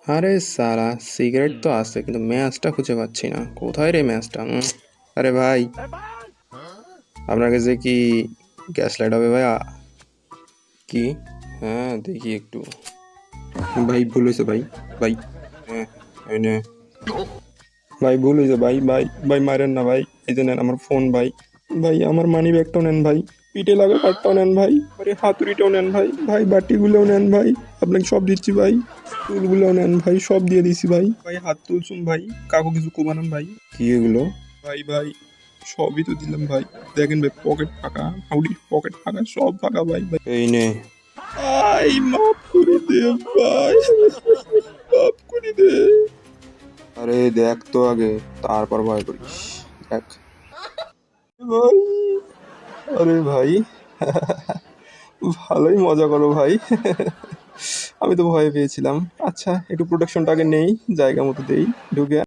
আরে সালা, সিগারেট তো আছে কিন্তু ম্যাচটা খুঁজে পাচ্ছি না। কোথায় রে ম্যাচটা? আরে ভাই, আপনার কাছে কি গ্যাস লাইট হবে ভাইয়া? কি? হ্যাঁ দেখি একটু। ভাই ভুল হয়েছে ভাই। ভাই, হ্যাঁ, এই নে। ভাই ভুল হয়েছে ভাই। ভাই ভাই মারেন না ভাই। এই যে নেন আমার ফোন ভাই। ভাই আমার মানি ব্যাগটাও নেন ভাই। পিঠে লাগা কাঠটাও নেন ভাই। আরে হাতুড়িটাও নেন ভাই। ভাই বাটিগুলোও নেন ভাই। আপনাকে সব দিচ্ছি ভাই। টুলগুলোও নেন ভাই, সব দিয়ে দিছি ভাই। ভাই হাত তুলছুন ভাই, কাকু কিছু কমানাম ভাই। কি এগুলো? ভাই ভাই সবই তো দিলাম ভাই। দেখেন ভাই পকেট ফাঁকা, হাউডির পকেট ফাঁকা, সব ফাঁকা ভাই। ভাই এই নে ভাই, মাফ করে দে ভাই, মাফ করে দে। আরে দেখ তো আগে, তারপর ভয় করিস। দেখ ভাই। আরে ভাই, ভালোই মজা করো ভাই। আমি তো ভয় পেয়েছিলাম। আচ্ছা একটু প্রোটেকশনটা আগে নেই, জায়গা মতো দেই ঢুকে।